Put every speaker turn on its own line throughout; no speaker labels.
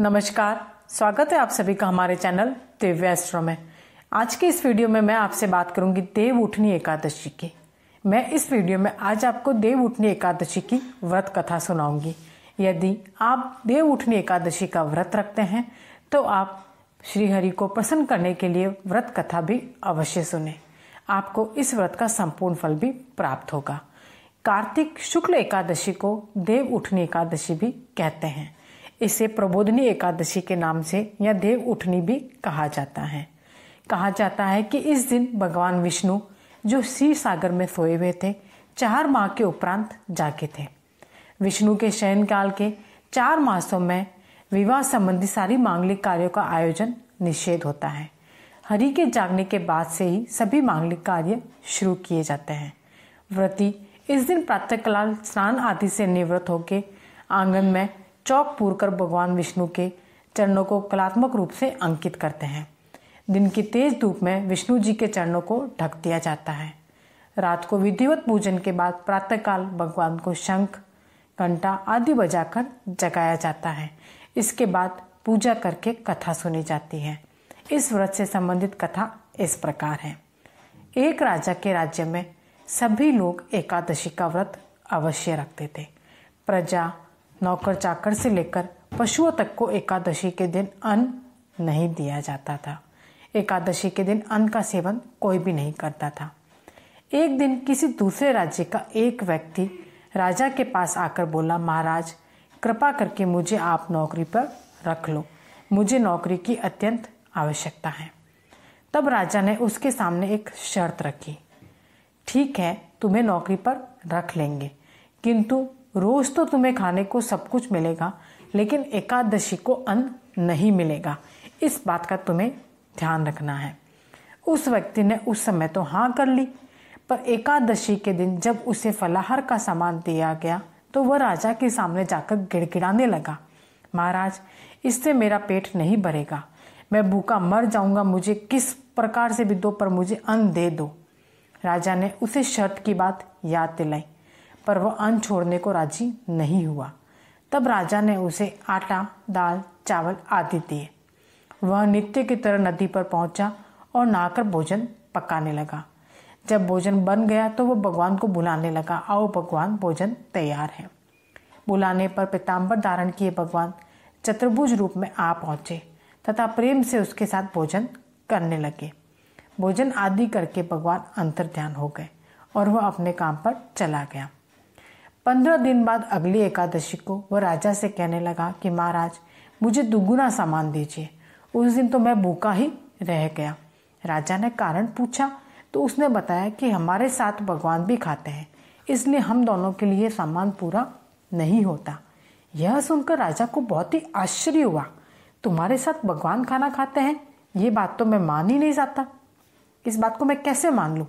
नमस्कार, स्वागत है आप सभी का हमारे चैनल दिव्य एस्ट्रो में। आज की इस वीडियो में मैं आपसे बात करूंगी देव उठनी एकादशी की। मैं इस वीडियो में आज आपको देव उठनी एकादशी की व्रत कथा सुनाऊंगी। यदि आप देव उठनी एकादशी का व्रत रखते हैं तो आप श्री हरि को प्रसन्न करने के लिए व्रत कथा भी अवश्य सुने। आपको इस व्रत का संपूर्ण फल भी प्राप्त होगा। कार्तिक शुक्ल एकादशी को देव उठनी एकादशी भी कहते हैं। इसे प्रबोधनी एकादशी के नाम से या देव उठनी भी कहा जाता है। कहा जाता है कि इस दिन भगवान विष्णु जो क्षीर सागर में सोए हुए थे 4 माह के उपरांत जागे थे। विष्णु के शयन काल के 4 मासों में विवाह संबंधी सारी मांगलिक कार्यों का आयोजन निषेध होता है। हरि के जागने के बाद से ही सभी मांगलिक कार्य शुरू किए जाते हैं। व्रती इस दिन प्रातःकाल स्नान आदि से निवृत्त होकर आंगन में चौक पूरकर भगवान विष्णु के चरणों को कलात्मक रूप से अंकित करते हैं। दिन की तेज धूप में विष्णु जी के चरणों को ढक दिया जाता है। रात को विधिवत पूजन के बाद प्रातःकाल भगवान को शंख, घंटा आदि बजाकर जगाया जाता है। इसके बाद पूजा करके कथा सुनी जाती है। इस व्रत से संबंधित कथा इस प्रकार है। एक राजा के राज्य में सभी लोग एकादशी का व्रत अवश्य रखते थे। प्रजा, नौकर चाकर से लेकर पशुओं तक को एकादशी के दिन अन्न नहीं दिया जाता था। एकादशी के दिन अन्न का सेवन कोई भी नहीं करता था। एक दिन किसी दूसरे राज्य का एक व्यक्ति राजा के पास आकर बोला, महाराज कृपा करके मुझे आप नौकरी पर रख लो, मुझे नौकरी की अत्यंत आवश्यकता है। तब राजा ने उसके सामने एक शर्त रखी, ठीक है तुम्हें नौकरी पर रख लेंगे, किंतु रोज तो तुम्हें खाने को सब कुछ मिलेगा, लेकिन एकादशी को अन्न नहीं मिलेगा। इस बात का तुम्हें ध्यान रखना है। उस व्यक्ति ने उस समय तो हाँ कर ली, पर एकादशी के दिन जब उसे फलाहार का सामान दिया गया तो वह राजा के सामने जाकर गिड़गिड़ाने लगा, महाराज इससे मेरा पेट नहीं भरेगा, मैं भूखा मर जाऊंगा, मुझे किस प्रकार से भी दो पर मुझे अन्न दे दो। राजा ने उसे शर्त की बात याद दिलाई, पर वह अन्न छोड़ने को राजी नहीं हुआ। तब राजा ने उसे आटा, दाल, चावल आदि दिए। वह नित्य की तरह नदी पर पहुंचा और नहाकर भोजन पकाने लगा। जब भोजन बन गया तो वह भगवान को बुलाने लगा, आओ भगवान भोजन तैयार है। बुलाने पर पीताम्बर धारण किए भगवान चतुर्भुज रूप में आ पहुंचे तथा प्रेम से उसके साथ भोजन करने लगे। भोजन आदि करके भगवान अंतर्ध्यान हो गए और वह अपने काम पर चला गया। 15 दिन बाद अगली एकादशी को वह राजा से कहने लगा कि महाराज मुझे दुगुना सामान दीजिए, उस दिन तो मैं भूखा ही रह गया। राजा ने कारण पूछा तो उसने बताया कि हमारे साथ भगवान भी खाते हैं, इसलिए हम दोनों के लिए सामान पूरा नहीं होता। यह सुनकर राजा को बहुत ही आश्चर्य हुआ, तुम्हारे साथ भगवान खाना खाते हैं, ये बात तो मैं मान ही नहीं सकता। इस बात को मैं कैसे मान लूं?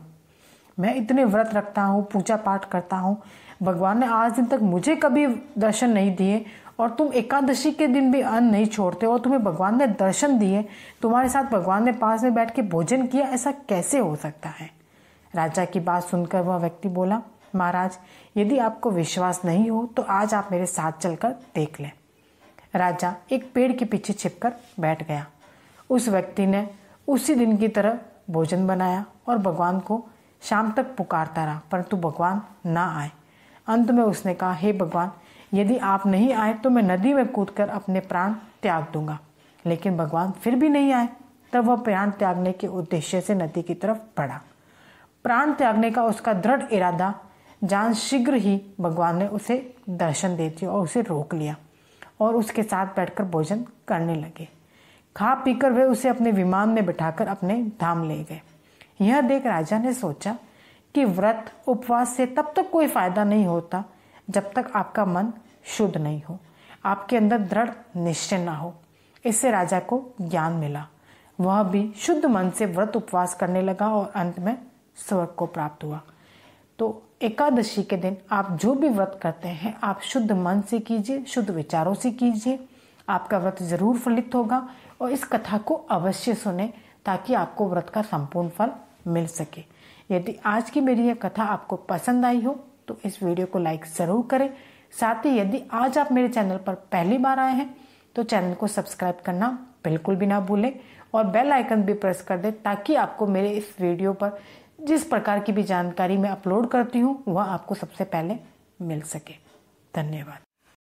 मैं इतने व्रत रखता हूँ, पूजा पाठ करता हूँ, भगवान ने आज दिन तक मुझे कभी दर्शन नहीं दिए और तुम एकादशी के दिन भी अन्न नहीं छोड़ते और तुम्हें भगवान ने दर्शन दिए, तुम्हारे साथ भगवान ने पास में बैठ के भोजन किया, ऐसा कैसे हो सकता है? राजा की बात सुनकर वह व्यक्ति बोला, महाराज यदि आपको विश्वास नहीं हो तो आज आप मेरे साथ चलकर देख लें। राजा एक पेड़ के पीछे छिपकर बैठ गया। उस व्यक्ति ने उसी दिन की तरह भोजन बनाया और भगवान को शाम तक पुकारता रहा, परंतु भगवान ना आए। अंत में उसने कहा, हे भगवान यदि आप नहीं आए तो मैं नदी में कूदकर अपने प्राण त्याग दूंगा। लेकिन भगवान फिर भी नहीं आए। तब वह प्राण त्यागने के उद्देश्य से नदी की तरफ बढ़ा। प्राण त्यागने का उसका दृढ़ इरादा जान शीघ्र ही भगवान ने उसे दर्शन दे दिया और उसे रोक लिया और उसके साथ बैठकर भोजन करने लगे। खा पीकर वे उसे अपने विमान में बिठाकर अपने धाम ले गए। यह देख राजा ने सोचा कि व्रत उपवास से तब तक कोई फायदा नहीं होता जब तक आपका मन शुद्ध नहीं हो, आपके अंदर दृढ़ निश्चय ना हो। इससे राजा को ज्ञान मिला। वह भी शुद्ध मन से व्रत उपवास करने लगा और अंत में स्वर्ग को प्राप्त हुआ। तो एकादशी के दिन आप जो भी व्रत करते हैं आप शुद्ध मन से कीजिए, शुद्ध विचारों से कीजिए, आपका व्रत जरूर फलित होगा। और इस कथा को अवश्य सुने ताकि आपको व्रत का संपूर्ण फल मिल सके। यदि आज की मेरी यह कथा आपको पसंद आई हो तो इस वीडियो को लाइक जरूर करें। साथ ही यदि आज आप मेरे चैनल पर पहली बार आए हैं तो चैनल को सब्सक्राइब करना बिल्कुल भी ना भूलें और बेल आइकन भी प्रेस कर दें ताकि आपको मेरे इस वीडियो पर जिस प्रकार की भी जानकारी मैं अपलोड करती हूँ वह आपको सबसे पहले मिल सके। धन्यवाद।